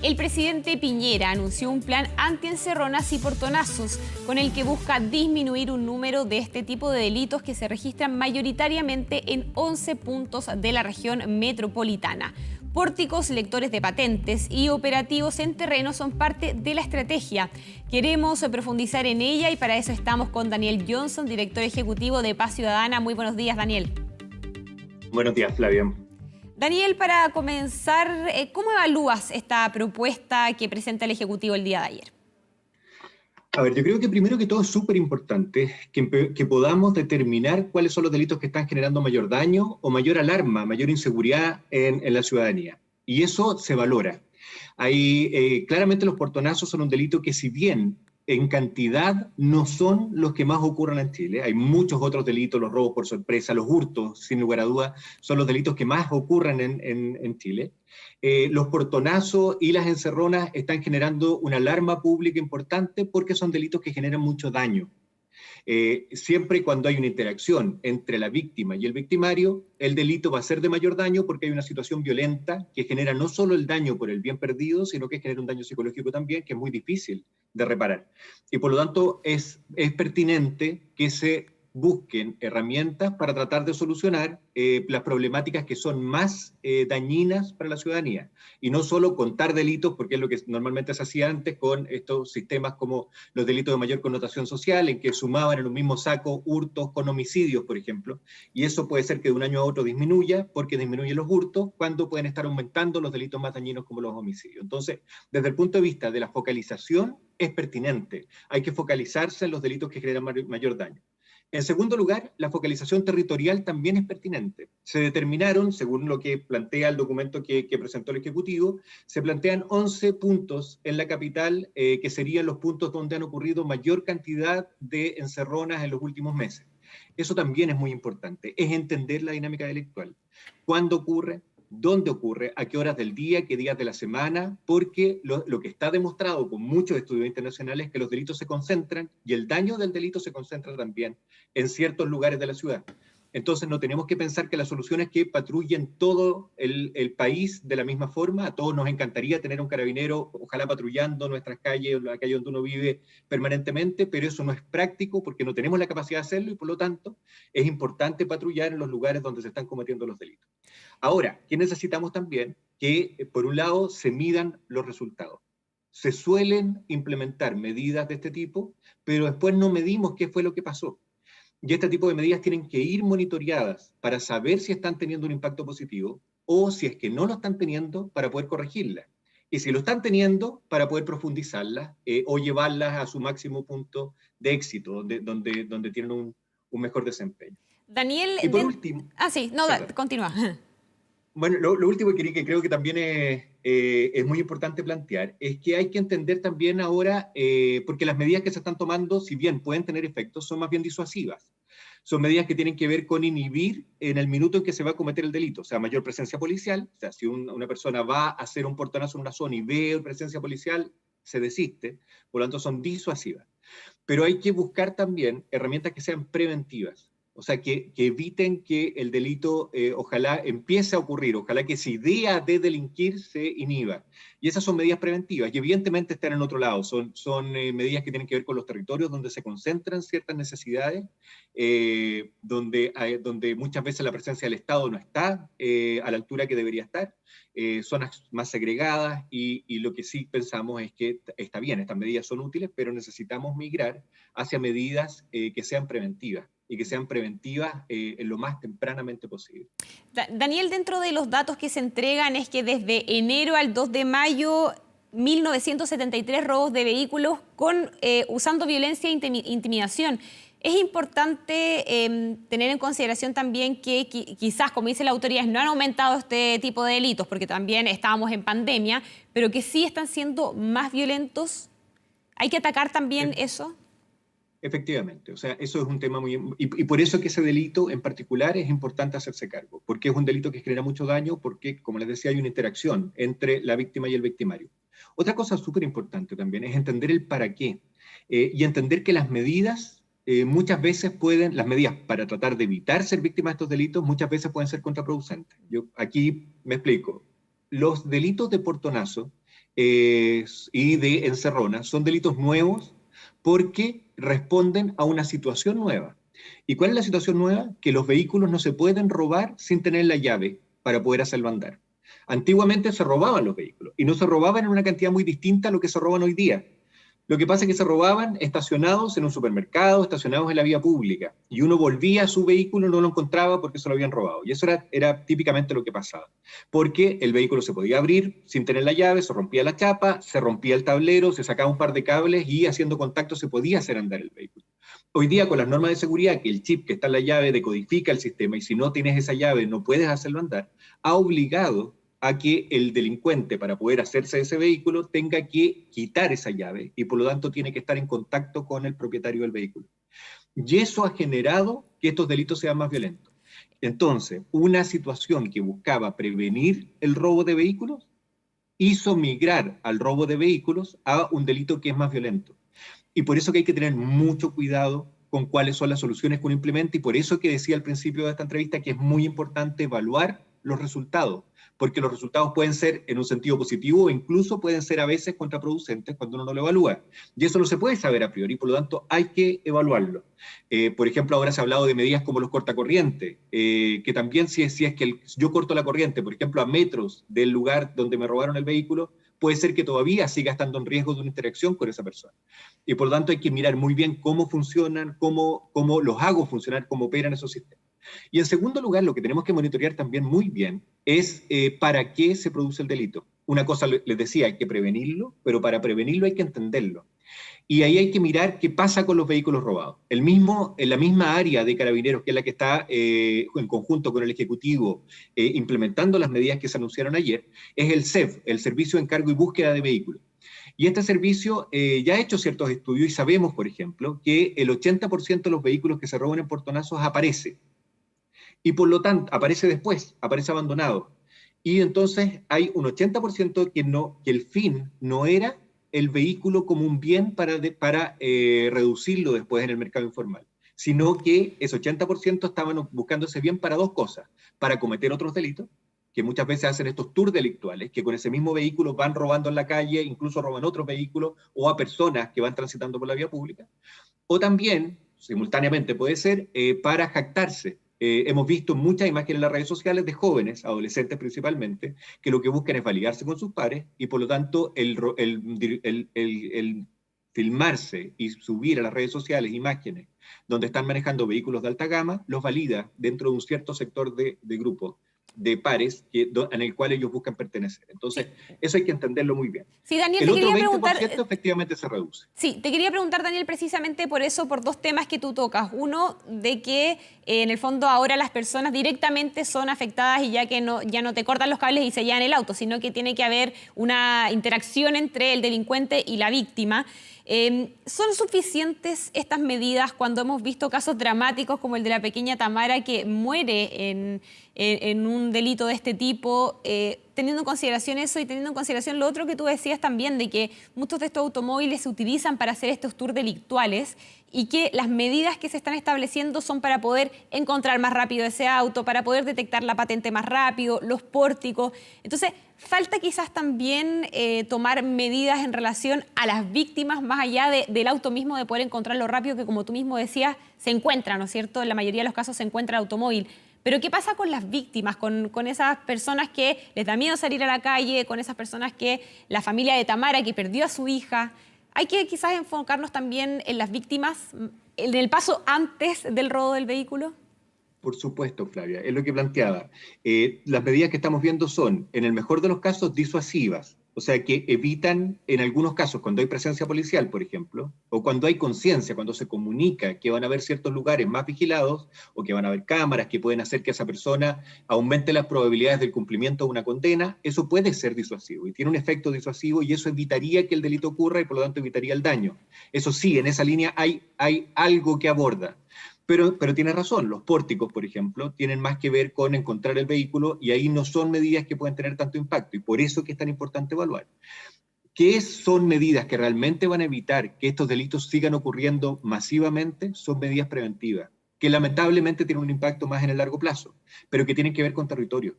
El presidente Piñera anunció un plan anti-encerronas y portonazos con el que busca disminuir un número de este tipo de delitos que se registran mayoritariamente en 11 puntos de la región metropolitana. Pórticos, lectores de patentes y operativos en terreno son parte de la estrategia. Queremos profundizar en ella y para eso estamos con Daniel Johnson, director ejecutivo de Paz Ciudadana. Muy buenos días, Daniel. Buenos días, Flavia. Daniel, para comenzar, ¿cómo evalúas esta propuesta que presenta el Ejecutivo el día de ayer? A ver, yo creo que primero que todo es súper importante que podamos determinar cuáles son los delitos que están generando mayor daño o mayor alarma, mayor inseguridad en la ciudadanía. Y eso se valora. Claramente los portonazos son un delito que, si bien en cantidad no son los que más ocurren en Chile, hay muchos otros delitos, los robos por sorpresa, los hurtos, sin lugar a dudas, son los delitos que más ocurren en Chile. Los portonazos y las encerronas están generando una alarma pública importante porque son delitos que generan mucho daño. Siempre y cuando hay una interacción entre la víctima y el victimario, el delito va a ser de mayor daño porque hay una situación violenta que genera no solo el daño por el bien perdido, sino que genera un daño psicológico también, que es muy difícil de reparar. Y por lo tanto es pertinente que se busquen herramientas para tratar de solucionar las problemáticas que son más dañinas para la ciudadanía. Y no solo contar delitos, porque es lo que normalmente se hacía antes con estos sistemas como los delitos de mayor connotación social, en que sumaban en un mismo saco hurtos con homicidios, por ejemplo. Y eso puede ser que de un año a otro disminuya, porque disminuyen los hurtos, cuando pueden estar aumentando los delitos más dañinos como los homicidios. Entonces, desde el punto de vista de la focalización, es pertinente. Hay que focalizarse en los delitos que generan mayor daño. En segundo lugar, la focalización territorial también es pertinente. Se determinaron, según lo que plantea el documento que presentó el Ejecutivo, se plantean 11 puntos en la capital que serían los puntos donde han ocurrido mayor cantidad de encerronas en los últimos meses. Eso también es muy importante, es entender la dinámica delictual. ¿Cuándo ocurre? ¿Dónde ocurre? ¿A qué horas del día? ¿Qué días de la semana? Porque lo que está demostrado con muchos estudios internacionales es que los delitos se concentran y el daño del delito se concentra también en ciertos lugares de la ciudad. Entonces no tenemos que pensar que la solución es que patrullen todo el país de la misma forma. A todos nos encantaría tener un carabinero, ojalá patrullando nuestras calles, la calle donde uno vive permanentemente, pero eso no es práctico porque no tenemos la capacidad de hacerlo y por lo tanto es importante patrullar en los lugares donde se están cometiendo los delitos. Ahora, ¿qué necesitamos también? Que por un lado se midan los resultados. Se suelen implementar medidas de este tipo, pero después no medimos qué fue lo que pasó. Y este tipo de medidas tienen que ir monitoreadas para saber si están teniendo un impacto positivo o si es que no lo están teniendo para poder corregirlas. Y si lo están teniendo, para poder profundizarlas o llevarlas a su máximo punto de éxito, donde tienen un mejor desempeño. Daniel... Y por último... sí, no, continúa. Bueno, lo último que creo que también es muy importante plantear es que hay que entender también ahora, porque las medidas que se están tomando, si bien pueden tener efectos, son más bien disuasivas. Son medidas que tienen que ver con inhibir en el minuto en que se va a cometer el delito, o sea, mayor presencia policial. O sea, si una persona va a hacer un portonazo en una zona y ve presencia policial, se desiste, por lo tanto son disuasivas. Pero hay que buscar también herramientas que sean preventivas. O sea, que eviten que el delito ojalá empiece a ocurrir, ojalá que esa idea de delinquir se inhiba. Y esas son medidas preventivas, y evidentemente están en otro lado, son medidas que tienen que ver con los territorios donde se concentran ciertas necesidades, donde muchas veces la presencia del Estado no está a la altura que debería estar, zonas más segregadas, y lo que sí pensamos es que está bien, estas medidas son útiles, pero necesitamos migrar hacia medidas que sean preventivas. Y que sean preventivas en lo más tempranamente posible. Daniel, dentro de los datos que se entregan es que desde enero al 2 de mayo, 1.973 robos de vehículos usando violencia e intimidación. Es importante tener en consideración también que quizás, como dicen las autoridades, no han aumentado este tipo de delitos, porque también estábamos en pandemia, pero que sí están siendo más violentos. ¿Hay que atacar también eso? Efectivamente, o sea, eso es un tema muy... Y por eso que ese delito en particular es importante hacerse cargo, porque es un delito que genera mucho daño, porque, como les decía, hay una interacción entre la víctima y el victimario. Otra cosa súper importante también es entender el para qué, y entender que las medidas muchas veces las medidas para tratar de evitar ser víctima de estos delitos muchas veces pueden ser contraproducentes. Yo aquí me explico. Los delitos de portonazo y de encerrona son delitos nuevos porque responden a una situación nueva. ¿Y cuál es la situación nueva? Que los vehículos no se pueden robar sin tener la llave para poder hacerlo andar. Antiguamente se robaban los vehículos y no se robaban en una cantidad muy distinta a lo que se roban hoy día. Lo que pasa es que se robaban estacionados en un supermercado, estacionados en la vía pública, y uno volvía a su vehículo y no lo encontraba porque se lo habían robado. Y eso era típicamente lo que pasaba. Porque el vehículo se podía abrir sin tener la llave, se rompía la chapa, se rompía el tablero, se sacaba un par de cables y haciendo contacto se podía hacer andar el vehículo. Hoy día con las normas de seguridad, que el chip que está en la llave decodifica el sistema y si no tienes esa llave no puedes hacerlo andar, ha obligado a que el delincuente, para poder hacerse de ese vehículo, tenga que quitar esa llave y por lo tanto tiene que estar en contacto con el propietario del vehículo. Y eso ha generado que estos delitos sean más violentos. Entonces, una situación que buscaba prevenir el robo de vehículos hizo migrar al robo de vehículos a un delito que es más violento. Y por eso que hay que tener mucho cuidado con cuáles son las soluciones que uno implementa y por eso que decía al principio de esta entrevista que es muy importante evaluar los resultados, porque los resultados pueden ser en un sentido positivo o incluso pueden ser a veces contraproducentes cuando uno no lo evalúa. Y eso no se puede saber a priori, por lo tanto hay que evaluarlo. Por ejemplo, ahora se ha hablado de medidas como los cortacorrientes, que también si es que yo corto la corriente, por ejemplo, a metros del lugar donde me robaron el vehículo, puede ser que todavía siga estando en riesgo de una interacción con esa persona. Y por lo tanto hay que mirar muy bien cómo funcionan, cómo los hago funcionar, cómo operan esos sistemas. Y en segundo lugar, lo que tenemos que monitorear también muy bien es para qué se produce el delito. Una cosa, les decía, hay que prevenirlo, pero para prevenirlo hay que entenderlo. Y ahí hay que mirar qué pasa con los vehículos robados. En la misma área de Carabineros, que es la que está en conjunto con el Ejecutivo implementando las medidas que se anunciaron ayer, es el SEV, el Servicio de Encargo y Búsqueda de Vehículos. Y este servicio ya ha hecho ciertos estudios y sabemos, por ejemplo, que el 80% de los vehículos que se roban en portonazos aparece. Y por lo tanto, aparece después, aparece abandonado. Y entonces hay un 80% que el fin no era el vehículo como un bien para reducirlo después en el mercado informal, sino que ese 80% estaban buscando ese bien para dos cosas, para cometer otros delitos, que muchas veces hacen estos tours delictuales, que con ese mismo vehículo van robando en la calle, incluso roban otros vehículos o a personas que van transitando por la vía pública, o también, simultáneamente puede ser, para jactarse. Hemos visto muchas imágenes en las redes sociales de jóvenes, adolescentes principalmente, que lo que buscan es validarse con sus pares y por lo tanto el filmarse y subir a las redes sociales imágenes donde están manejando vehículos de alta gama, los valida dentro de un cierto sector de grupos de pares en el cual ellos buscan pertenecer. Entonces, Sí. eso hay que entenderlo muy bien. Sí, Daniel, El te otro quería 20% preguntar, efectivamente se reduce. sí, te quería preguntar, Daniel, precisamente por eso, por dos temas que tú tocas. Uno, de que en el fondo ahora las personas directamente son afectadas y ya no te cortan los cables y se llevan el auto, sino que tiene que haber una interacción entre el delincuente y la víctima. ¿Son suficientes estas medidas cuando hemos visto casos dramáticos como el de la pequeña Tamara que muere en un delito de este tipo? Teniendo en consideración eso y teniendo en consideración lo otro que tú decías también, de que muchos de estos automóviles se utilizan para hacer estos tours delictuales y que las medidas que se están estableciendo son para poder encontrar más rápido ese auto, para poder detectar la patente más rápido, los pórticos. Entonces, falta quizás también tomar medidas en relación a las víctimas, más allá del auto mismo, de poder encontrarlo rápido, que como tú mismo decías, se encuentra, ¿no es cierto? En la mayoría de los casos se encuentra el automóvil. Pero ¿qué pasa con las víctimas, con esas personas que les da miedo salir a la calle, con esas personas que, la familia de Tamara que perdió a su hija? Hay que quizás enfocarnos también en las víctimas, en el paso antes del robo del vehículo. Por supuesto, Flavia, es lo que planteaba. Las medidas que estamos viendo son, en el mejor de los casos, disuasivas, o sea, que evitan, en algunos casos, cuando hay presencia policial, por ejemplo, o cuando hay conciencia, cuando se comunica que van a haber ciertos lugares más vigilados, o que van a haber cámaras que pueden hacer que esa persona aumente las probabilidades del cumplimiento de una condena, eso puede ser disuasivo, y tiene un efecto disuasivo, y eso evitaría que el delito ocurra, y por lo tanto evitaría el daño. Eso sí, en esa línea hay algo que aborda. Pero tiene razón, los pórticos, por ejemplo, tienen más que ver con encontrar el vehículo y ahí no son medidas que pueden tener tanto impacto y por eso que es tan importante evaluar. ¿Qué son medidas que realmente van a evitar que estos delitos sigan ocurriendo masivamente? Son medidas preventivas, que lamentablemente tienen un impacto más en el largo plazo, pero que tienen que ver con territorio,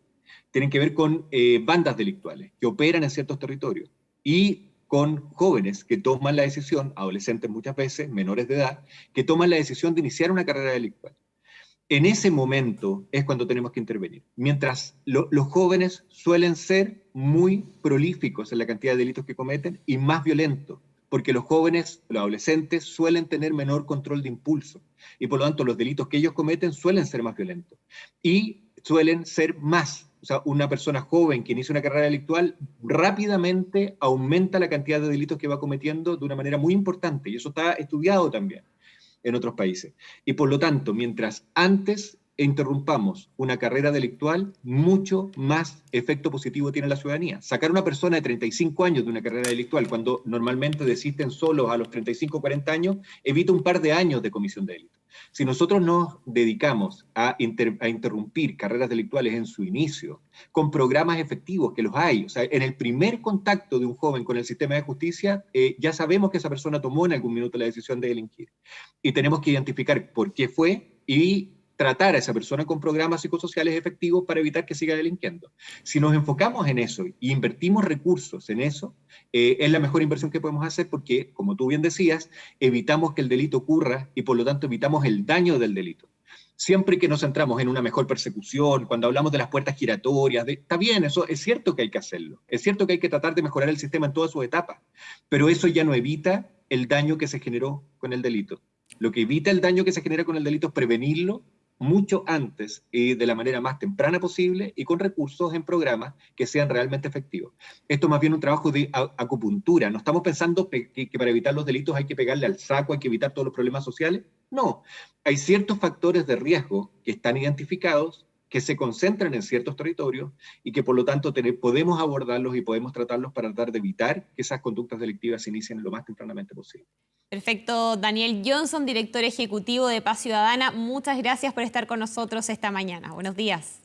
tienen que ver con bandas delictuales que operan en ciertos territorios. y con jóvenes que toman la decisión, adolescentes muchas veces, menores de edad, que toman la decisión de iniciar una carrera delictual. En ese momento es cuando tenemos que intervenir. Mientras los jóvenes suelen ser muy prolíficos en la cantidad de delitos que cometen y más violentos, porque los jóvenes, los adolescentes, suelen tener menor control de impulso y por lo tanto los delitos que ellos cometen suelen ser más violentos y suelen ser más. O sea, una persona joven que inicia una carrera delictual rápidamente aumenta la cantidad de delitos que va cometiendo de una manera muy importante y eso está estudiado también en otros países. Y por lo tanto, mientras antes interrumpamos una carrera delictual, mucho más efecto positivo tiene la ciudadanía. Sacar a una persona de 35 años de una carrera delictual, cuando normalmente desisten solos a los 35 o 40 años, evita un par de años de comisión de delito. Si nosotros nos dedicamos a interrumpir carreras delictuales en su inicio, con programas efectivos, que los hay, o sea, en el primer contacto de un joven con el sistema de justicia, ya sabemos que esa persona tomó en algún minuto la decisión de delinquir. Y tenemos que identificar por qué fue y tratar a esa persona con programas psicosociales efectivos para evitar que siga delinquiendo. Si nos enfocamos en eso y invertimos recursos en eso, es la mejor inversión que podemos hacer porque, como tú bien decías, evitamos que el delito ocurra y por lo tanto evitamos el daño del delito. Siempre que nos centramos en una mejor persecución, cuando hablamos de las puertas giratorias, está bien, eso es cierto que hay que hacerlo, es cierto que hay que tratar de mejorar el sistema en todas sus etapas, pero eso ya no evita el daño que se generó con el delito. Lo que evita el daño que se genera con el delito es prevenirlo mucho antes y de la manera más temprana posible y con recursos en programas que sean realmente efectivos. Esto es más bien un trabajo de acupuntura. No estamos pensando que para evitar los delitos hay que pegarle al saco, hay que evitar todos los problemas sociales. No, hay ciertos factores de riesgo que están identificados, que se concentran en ciertos territorios y que por lo tanto podemos abordarlos y podemos tratarlos para tratar de evitar que esas conductas delictivas se inicien lo más tempranamente posible. Perfecto, Daniel Johnson, director ejecutivo de Paz Ciudadana. Muchas gracias por estar con nosotros esta mañana. Buenos días.